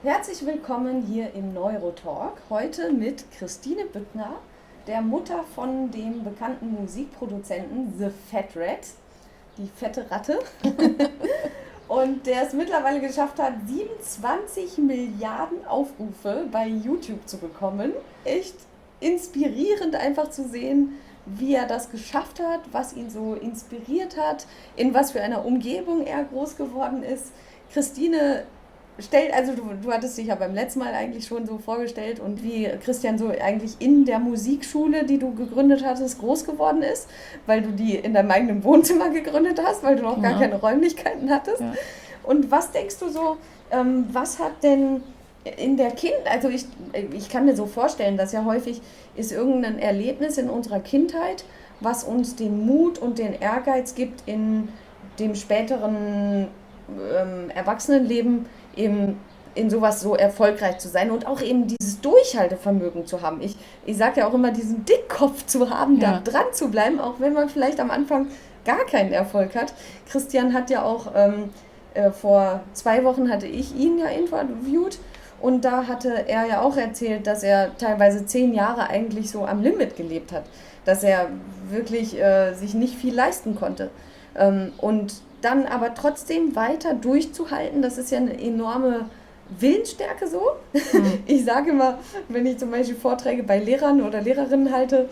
Herzlich willkommen hier im Neurotalk. Heute mit Christine Büttner, der Mutter von dem bekannten Musikproduzenten The Fat Rat, die fette Ratte. Und der es mittlerweile geschafft hat, 27 Milliarden Aufrufe bei YouTube zu bekommen. Echt inspirierend einfach zu sehen, wie er das geschafft hat, was ihn so inspiriert hat, in was für einer Umgebung er groß geworden ist. Christine du hattest dich ja beim letzten Mal eigentlich schon so vorgestellt und wie Christian so eigentlich in der Musikschule, die du gegründet hattest, groß geworden ist, weil du die in deinem eigenen Wohnzimmer gegründet hast, weil du noch gar keine Räumlichkeiten hattest. Ja. Und was denkst du so, was hat denn in der also ich kann mir so vorstellen, dass ja häufig ist irgendein Erlebnis in unserer Kindheit, was uns den Mut und den Ehrgeiz gibt, in dem späteren Erwachsenenleben eben in sowas so erfolgreich zu sein und auch eben dieses Durchhaltevermögen zu haben. Ich sage ja auch immer, diesen Dickkopf zu haben, da dran zu bleiben, auch wenn man vielleicht am Anfang gar keinen Erfolg hat. Christian hat ja auch, vor 2 Wochen hatte ich ihn ja interviewt und da hatte er ja auch erzählt, dass er teilweise 10 Jahre eigentlich so am Limit gelebt hat, dass er wirklich sich nicht viel leisten konnte. Und dann aber trotzdem weiter durchzuhalten, das ist ja eine enorme Willensstärke so. Ich sage immer, wenn ich zum Beispiel Vorträge bei Lehrern oder Lehrerinnen halte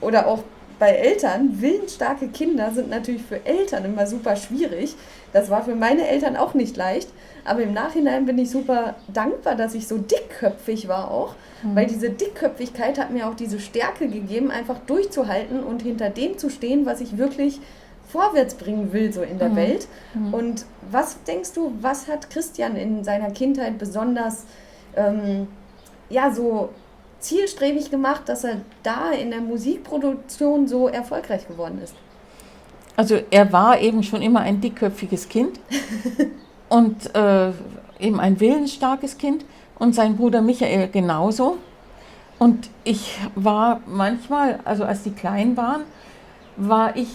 oder auch bei Eltern, willensstarke Kinder sind natürlich für Eltern immer super schwierig. Das war für meine Eltern auch nicht leicht, aber im Nachhinein bin ich super dankbar, dass ich so dickköpfig war auch, weil diese Dickköpfigkeit hat mir auch diese Stärke gegeben, einfach durchzuhalten und hinter dem zu stehen, was ich wirklich vorwärts bringen will, so in der Welt. Und was denkst du, was hat Christian in seiner Kindheit besonders so zielstrebig gemacht, dass er da in der Musikproduktion so erfolgreich geworden ist? Also er war eben schon immer ein dickköpfiges Kind und eben ein willensstarkes Kind und sein Bruder Michael genauso. Und ich war manchmal, also als die klein waren, war ich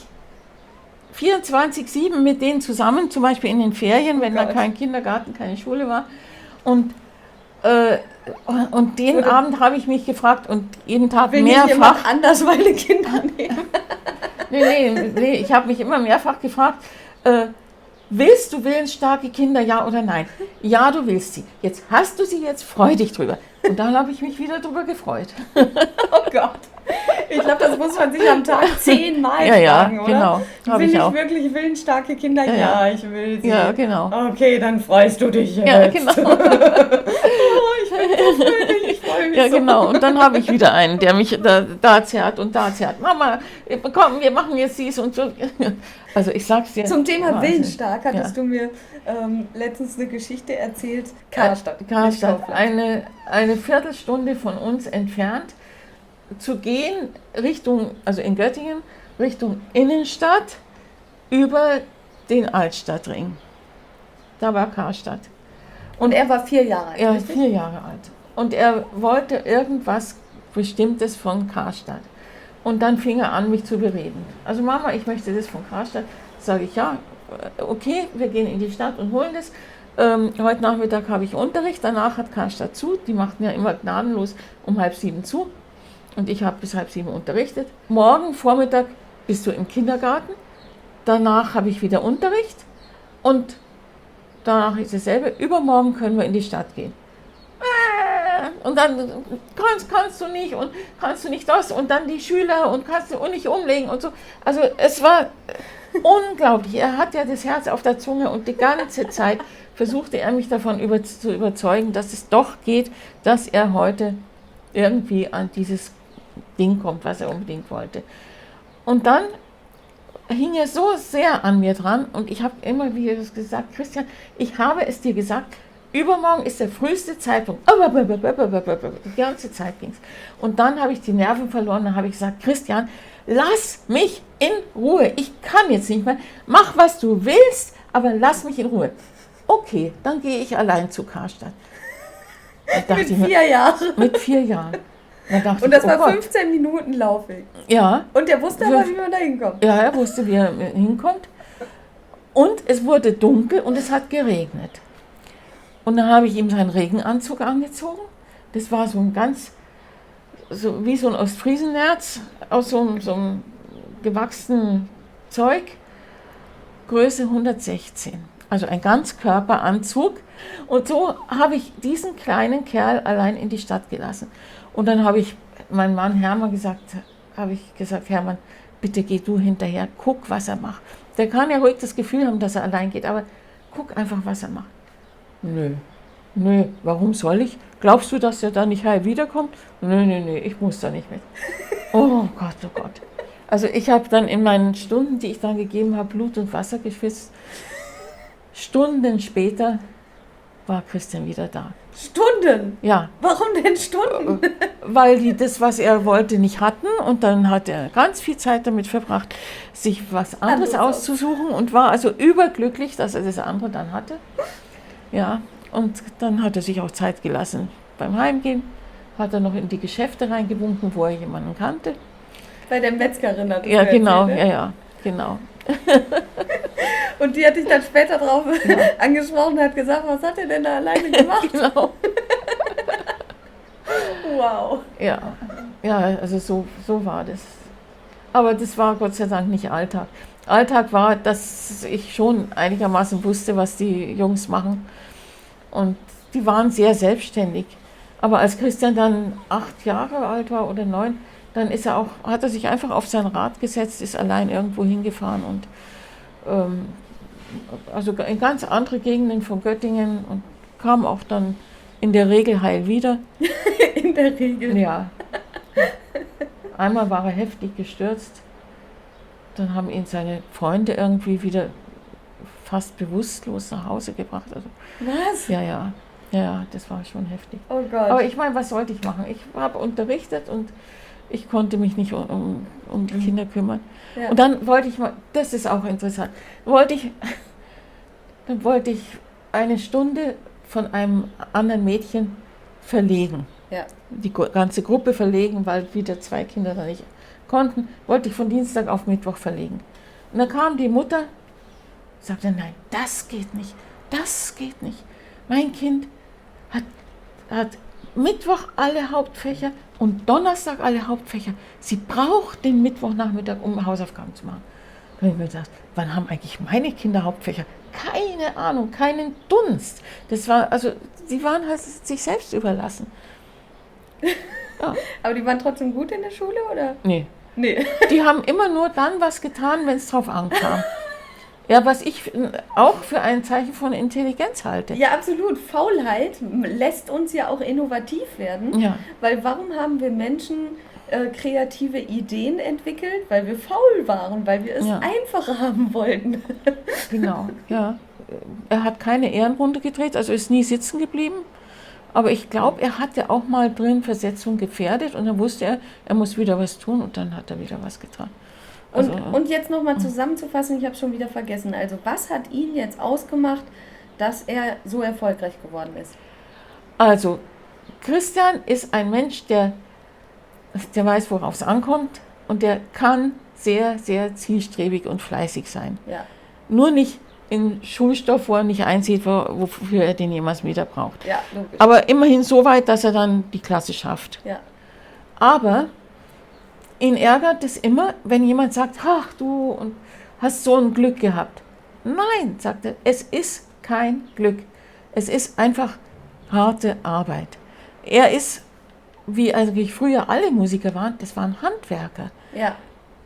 24/7 mit denen zusammen, zum Beispiel in den Ferien, wenn da kein Kindergarten, keine Schule war. Und den Abend habe ich mich gefragt und jeden Tag mehrfach... anders meine Kinder nehmen. Nee, ich habe mich immer mehrfach gefragt, willst du willensstarke Kinder, ja oder nein? Ja, du willst sie. Jetzt hast du sie, jetzt freu dich drüber. Und dann habe ich mich wieder drüber gefreut. Oh Gott. Ich glaube, das muss man sich am Tag 10-mal fragen, oder? Genau. Will ich wirklich willensstarke Kinder? Ja, ich will sie. Ja, genau. Okay, dann freust du dich jetzt. Ja, genau. Ich bin so fröhlich, ich freue mich so. Ja, genau. Und dann habe ich wieder einen, der mich da zerrt und da zerrt. Mama, komm, wir machen jetzt dies und so. Also ich sag's dir. Zum Thema willensstark hattest du mir letztens eine Geschichte erzählt. Karstadt, eine Viertelstunde von uns entfernt, zu gehen also in Göttingen, Richtung Innenstadt, über den Altstadtring. Da war Karstadt. Und er war 4 Jahre alt. Er war 4 Jahre alt. Und er wollte irgendwas Bestimmtes von Karstadt. Und dann fing er an, mich zu bereden. Also Mama, ich möchte das von Karstadt. Sage ich, ja, okay, wir gehen in die Stadt und holen das. Heute Nachmittag habe ich Unterricht, danach hat Karstadt zu. Die machten ja immer gnadenlos um 6:30 zu. Und ich habe bis 6:30 unterrichtet. Morgen Vormittag bist du im Kindergarten. Danach habe ich wieder Unterricht. Und danach ist dasselbe. Übermorgen können wir in die Stadt gehen. Und dann kannst du nicht und kannst du nicht das und dann die Schüler und kannst du nicht umlegen und so. Also es war unglaublich. Er hat ja das Herz auf der Zunge und die ganze Zeit versuchte er mich davon zu überzeugen, dass es doch geht, dass er heute irgendwie an dieses Ding kommt, was er unbedingt wollte. Und dann hing er so sehr an mir dran und ich habe immer wieder gesagt, Christian, ich habe es dir gesagt, übermorgen ist der früheste Zeitpunkt. Die ganze Zeit ging es. Und dann habe ich die Nerven verloren, dann habe ich gesagt, Christian, lass mich in Ruhe. Ich kann jetzt nicht mehr. Mach, was du willst, aber lass mich in Ruhe. Okay, dann gehe ich allein zu Karstadt. Mit 4 Jahren. Mit 4 Jahren. Und das war 15 Minuten Laufweg. Ja. Und er wusste aber, wie man da hinkommt. Ja, er wusste, wie er hinkommt. Und es wurde dunkel und es hat geregnet. Und dann habe ich ihm seinen Regenanzug angezogen. Das war so ein ganz, so wie so ein Ostfriesennerz aus so einem gewachsenen Zeug, Größe 116. Also ein Ganzkörperanzug. Und so habe ich diesen kleinen Kerl allein in die Stadt gelassen. Und dann habe ich meinem Mann Hermann gesagt, Hermann, bitte geh du hinterher, guck, was er macht. Der kann ja ruhig das Gefühl haben, dass er allein geht, aber guck einfach, was er macht. Nö, warum soll ich? Glaubst du, dass er da nicht heil wiederkommt? Nö, ich muss da nicht mit. Oh Gott. Also ich habe dann in meinen Stunden, die ich dann gegeben habe, Blut und Wasser geschwitzt. Stunden später war Christian wieder da. Stunden? Ja. Warum denn Stunden? Weil die das, was er wollte, nicht hatten. Und dann hat er ganz viel Zeit damit verbracht, sich was anderes auszusuchen und war also überglücklich, dass er das andere dann hatte. Ja, und dann hat er sich auch Zeit gelassen beim Heimgehen. Hat er noch in die Geschäfte reingewunken, wo er jemanden kannte. Bei der Metzgerin hat er Ja, genau, erzählt, ne? ja, genau. Und die hat dich dann später drauf angesprochen und hat gesagt, was hat er denn da alleine gemacht? Genau. Wow. Ja, also so war das. Aber das war Gott sei Dank nicht Alltag. Alltag war, dass ich schon einigermaßen wusste, was die Jungs machen. Und die waren sehr selbstständig. Aber als Christian dann 8 Jahre alt war oder 9, dann hat er sich einfach auf sein Rad gesetzt, ist allein irgendwo hingefahren und also in ganz andere Gegenden von Göttingen und kam auch dann in der Regel heil wieder. In der Regel? Ja. Einmal war er heftig gestürzt, dann haben ihn seine Freunde irgendwie wieder fast bewusstlos nach Hause gebracht. Also, was? Ja, das war schon heftig. Oh Gott. Aber ich meine, was sollte ich machen? Ich habe unterrichtet und ich konnte mich nicht um die Kinder kümmern. Ja. Und dann wollte ich mal, das ist auch interessant, dann wollte ich eine Stunde von einem anderen Mädchen verlegen. Ja. Die ganze Gruppe verlegen, weil wieder 2 Kinder da nicht konnten, wollte ich von Dienstag auf Mittwoch verlegen. Und dann kam die Mutter, sagte, nein, das geht nicht. Mein Kind hat Mittwoch alle Hauptfächer und Donnerstag alle Hauptfächer. Sie braucht den Mittwochnachmittag, um Hausaufgaben zu machen. Da habe ich mir gedacht, wann haben eigentlich meine Kinder Hauptfächer? Keine Ahnung, keinen Dunst. Das war, also, die waren halt sich selbst überlassen. Ja. Aber die waren trotzdem gut in der Schule, oder? Nee. Die haben immer nur dann was getan, wenn es drauf ankam. Ja, was ich auch für ein Zeichen von Intelligenz halte. Ja, absolut. Faulheit lässt uns ja auch innovativ werden. Ja. Weil warum haben wir Menschen kreative Ideen entwickelt? Weil wir faul waren, weil wir es einfacher haben wollten. Genau, ja. Er hat keine Ehrenrunde gedreht, also ist nie sitzen geblieben. Aber ich glaube, er hatte auch mal drin Versetzung gefährdet und dann wusste er muss wieder was tun und dann hat er wieder was getan. Also, und jetzt nochmal zusammenzufassen, ich habe schon wieder vergessen. Also was hat ihn jetzt ausgemacht, dass er so erfolgreich geworden ist? Also Christian ist ein Mensch, der weiß, worauf es ankommt und der kann sehr, sehr zielstrebig und fleißig sein. Ja. Nur nicht in Schulstoff, wo er nicht einsieht, wofür er den jemals wieder braucht. Ja, logisch. Aber immerhin so weit, dass er dann die Klasse schafft. Ja. Aber ihn ärgert es immer, wenn jemand sagt, ach du und hast so ein Glück gehabt. Nein, sagt er, es ist kein Glück. Es ist einfach harte Arbeit. Er ist, wie eigentlich früher alle Musiker waren, das waren Handwerker. Ja.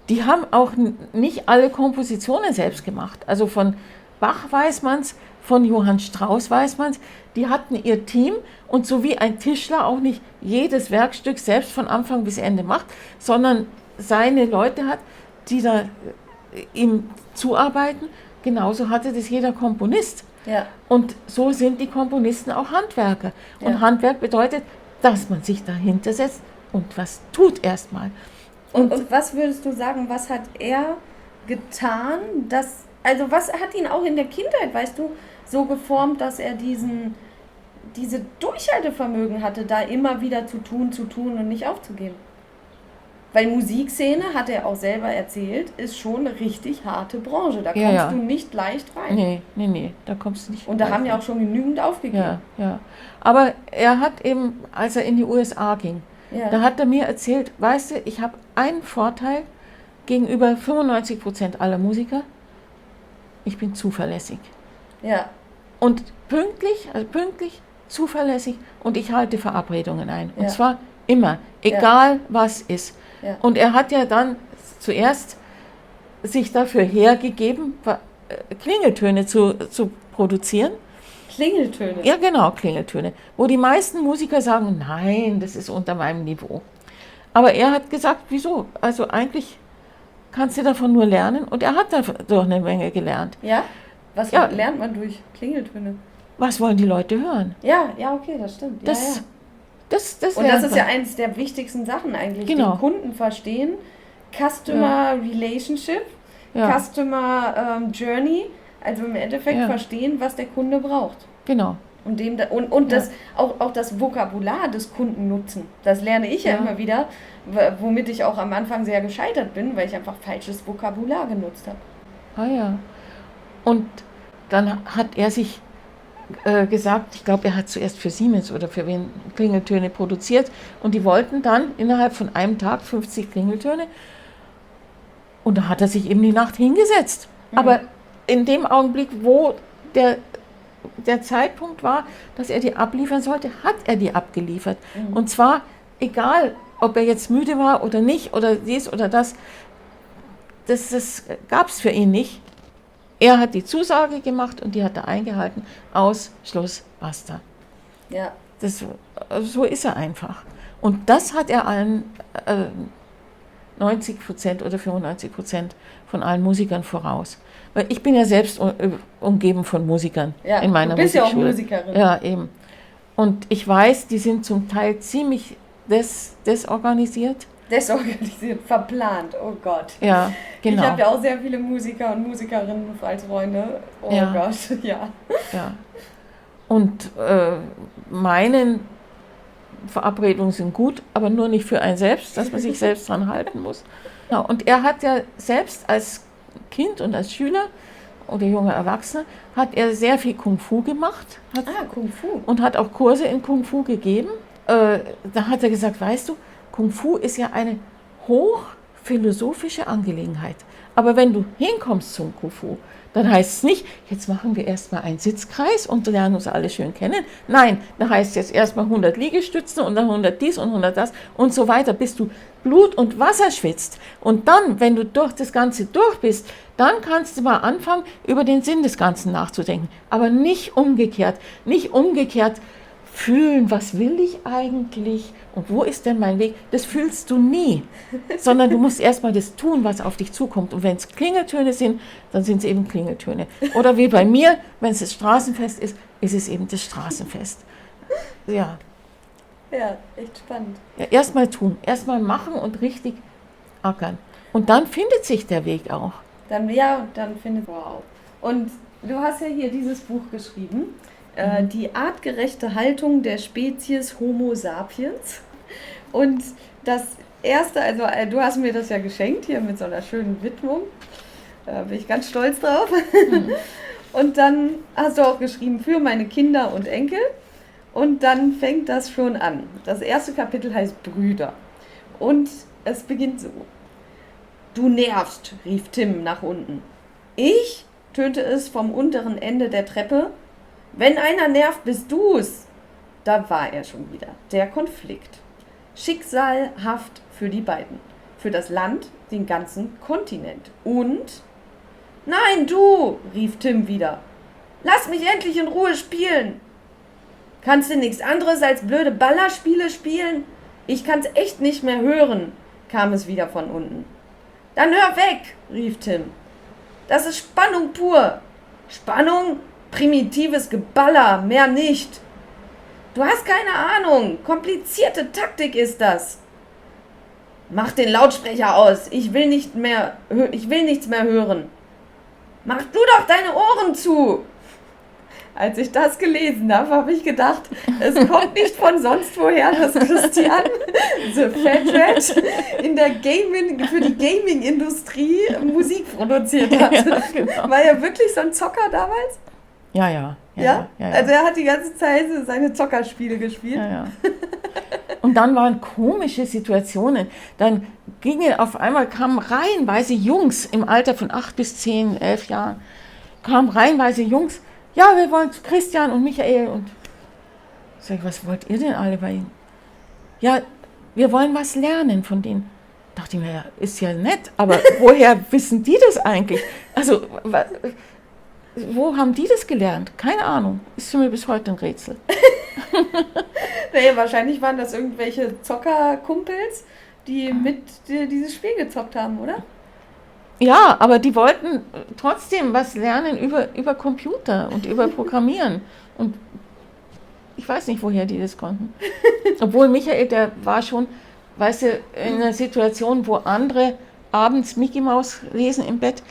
Die haben auch nicht alle Kompositionen selbst gemacht. Also von Bach weiß man's, von Johann Strauss weiß man's. Die hatten ihr Team und so wie ein Tischler auch nicht jedes Werkstück selbst von Anfang bis Ende macht, sondern seine Leute hat, die da ihm zuarbeiten. Genauso hatte das jeder Komponist. Ja. Und so sind die Komponisten auch Handwerker. Und Ja. Handwerk bedeutet, dass man sich dahinter setzt und was tut erstmal. Und was würdest du sagen, was hat er getan, also was hat ihn auch in der Kindheit, weißt du, so geformt, dass er diese Durchhaltevermögen hatte, da immer wieder zu tun und nicht aufzugeben? Weil Musikszene, hat er auch selber erzählt, ist schon eine richtig harte Branche. Da Ja, kommst ja. du nicht leicht rein. Nee, da kommst du nicht Und da leicht haben ja rein. auch schon genügend aufgegeben. Ja. Aber er hat eben, als er in die USA ging, Ja. da hat er mir erzählt, weißt du, ich habe einen Vorteil gegenüber 95% aller Musiker, ich bin zuverlässig. Ja. Und pünktlich, zuverlässig und ich halte Verabredungen ein. Und Ja. zwar immer, egal was ist. Ja. Und er hat ja dann zuerst sich dafür hergegeben, Klingeltöne zu produzieren. Klingeltöne. Ja, genau, Klingeltöne. Wo die meisten Musiker sagen, nein, das ist unter meinem Niveau. Aber er hat gesagt, wieso? Also eigentlich kannst du davon nur lernen. Und er hat doch eine Menge gelernt. Ja? Was Ja. lernt man durch Klingeltöne? Was wollen die Leute hören? Ja, okay, das stimmt. Ja, ja. Das Und lernt das ist ja man. eines der wichtigsten Sachen eigentlich. Genau. Den Kunden verstehen, Customer Relationship, Ja, Customer Journey, also im Endeffekt Ja. verstehen, was der Kunde braucht. genau. Und das, auch das Vokabular des Kunden nutzen. Das lerne ich ja Ja. immer wieder, womit ich auch am Anfang sehr gescheitert bin, weil ich einfach falsches Vokabular genutzt habe. Ah ja. Und dann hat er sich gesagt, ich glaube, er hat zuerst für Siemens oder für wen Klingeltöne produziert und die wollten dann innerhalb von einem Tag 50 Klingeltöne und da hat er sich eben die Nacht hingesetzt. Aber in dem Augenblick, wo der Zeitpunkt war, dass er die abliefern sollte, hat er die abgeliefert. Und zwar egal, ob er jetzt müde war oder nicht oder dies oder das gab es für ihn nicht. Er hat die Zusage gemacht und die hat er eingehalten. Aus, Schluss, basta. Ja. So ist er einfach. Und das hat er allen 90% oder 95% von allen Musikern voraus. Weil ich bin ja selbst umgeben von Musikern Ja, in meiner du bist ja auch Musikschule. Musikerin. Ja, eben. Und ich weiß, die sind zum Teil ziemlich desorganisiert. Desorganisiert, verplant, oh Gott. Ja, genau. Ich habe ja auch sehr viele Musiker und Musikerinnen als Freunde. Oh Ja. Gott, ja. Ja. Und meine Verabredungen sind gut, aber nur nicht für einen selbst, dass man sich selbst dran halten muss. Ja, und er hat ja selbst als Kind und als Schüler oder junger Erwachsener, hat er sehr viel Kung Fu gemacht. Kung Fu. Und hat auch Kurse in Kung Fu gegeben. Da hat er gesagt, weißt du, Kung Fu ist ja eine hochphilosophische Angelegenheit. Aber wenn du hinkommst zum Kung Fu, dann heißt es nicht, jetzt machen wir erstmal einen Sitzkreis und lernen uns alle schön kennen. Nein, da heißt es jetzt erstmal 100 Liegestützen und dann 100 dies und 100 das und so weiter, bis du Blut und Wasser schwitzt. Und dann, wenn du durch das Ganze durch bist, dann kannst du mal anfangen, über den Sinn des Ganzen nachzudenken. Aber nicht umgekehrt. Nicht umgekehrt fühlen, was will ich eigentlich und wo ist denn mein Weg? Das fühlst du nie, sondern du musst erstmal das tun, was auf dich zukommt. Und wenn es Klingeltöne sind, dann sind es eben Klingeltöne. Oder wie bei mir, wenn es das Straßenfest ist, ist es eben das Straßenfest. Ja, Ja, echt spannend. ja erstmal tun, erstmal machen und richtig ackern. Und dann findet sich der Weg auch. Dann findet wow. Und du hast ja hier dieses Buch geschrieben, die artgerechte Haltung der Spezies Homo sapiens. Und das erste, also du hast mir das ja geschenkt, hier mit so einer schönen Widmung. Da bin ich ganz stolz drauf. Und dann hast du auch geschrieben, für meine Kinder und Enkel. Und dann fängt das schon an. Das erste Kapitel heißt Brüder. Und es beginnt so. Du nervst, rief Tim nach unten. Ich? Tönte es vom unteren Ende der Treppe. Wenn einer nervt, bist du's. Da war er schon wieder. Der Konflikt. Schicksalhaft für die beiden. Für das Land, den ganzen Kontinent. Und? Nein, du, rief Tim wieder. Lass mich endlich in Ruhe spielen. Kannst du nichts anderes als blöde Ballerspiele spielen? Ich kann's echt nicht mehr hören, kam es wieder von unten. Dann hör weg, rief Tim. Das ist Spannung pur. Spannung? Primitives Geballer, mehr nicht. Du hast keine Ahnung. Komplizierte Taktik ist das. Mach den Lautsprecher aus. Ich will nichts mehr hören. Mach du doch deine Ohren zu. Als ich das gelesen habe, habe ich gedacht, es kommt nicht von sonst woher, dass Christian The Fat Rat für die Gaming-Industrie Musik produziert hat. Ja, genau. War er wirklich so ein Zocker damals? Ja. Also er hat die ganze Zeit seine Zockerspiele gespielt. Ja. Und dann waren komische Situationen. Dann kamen reihenweise Jungs im Alter von 8 bis 10, 11 Jahren, kamen reihenweise Jungs, ja, wir wollen zu Christian und Michael. Und sag ich, was wollt ihr denn alle bei ihnen? Ja, wir wollen was lernen von denen. Dachte ich mir, ja, ist ja nett, aber woher wissen die das eigentlich? Also, wo haben die das gelernt? Keine Ahnung. Ist für mich bis heute ein Rätsel. Naja, wahrscheinlich waren das irgendwelche Zockerkumpels, die mit dieses Spiel gezockt haben, oder? Ja, aber die wollten trotzdem was lernen über Computer und über Programmieren. Und ich weiß nicht, woher die das konnten. Obwohl Michael, der war schon, weißt du, in einer Situation, wo andere abends Mickey Maus lesen im Bett,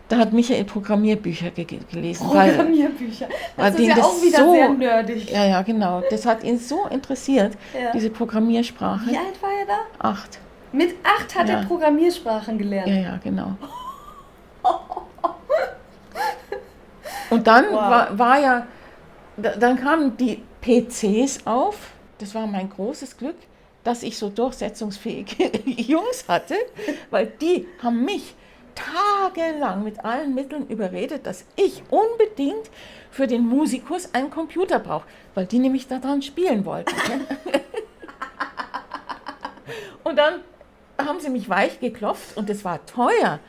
da hat Michael Programmierbücher gelesen. Programmierbücher. Das ist ja auch wieder sehr nerdig. Ja, genau. Das hat ihn so interessiert, diese Programmiersprache. Wie alt war er da? 8. Mit 8 hat er Programmiersprachen gelernt. Ja, genau. Und dann dann kamen die PCs auf. Das war mein großes Glück, dass ich so durchsetzungsfähige Jungs hatte, weil die haben mich tagelang mit allen Mitteln überredet, dass ich unbedingt für den Musikus einen Computer brauche, weil die nämlich daran spielen wollten. Und dann haben sie mich weich geklopft und das war teuer.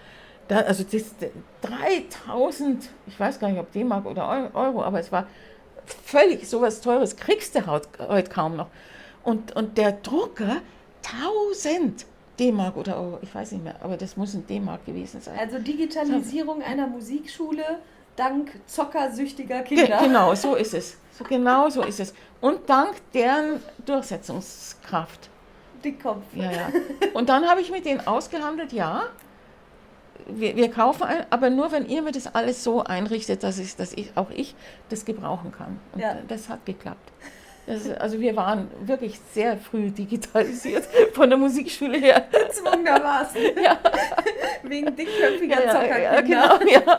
Also das 3000, ich weiß gar nicht, ob D-Mark oder Euro, aber es war völlig sowas Teures, kriegst du heute kaum noch. Und der Drucker 1000 D-Mark oder Euro, ich weiß nicht mehr, aber das muss ein D-Mark gewesen sein. Also Digitalisierung einer Musikschule dank zockersüchtiger Kinder. Genau, so ist es. Genau so ist es. Und dank deren Durchsetzungskraft. Dickkopf. Ja. Und dann habe ich mit denen ausgehandelt, ja, wir kaufen ein, aber nur, wenn ihr mir das alles so einrichtet, dass ich das gebrauchen kann. Und das hat geklappt. Also wir waren wirklich sehr früh digitalisiert von der Musikschule her. Gezwungenermaßen. Ja. Wegen dickköpfiger Zockerkinder. Genau, ja.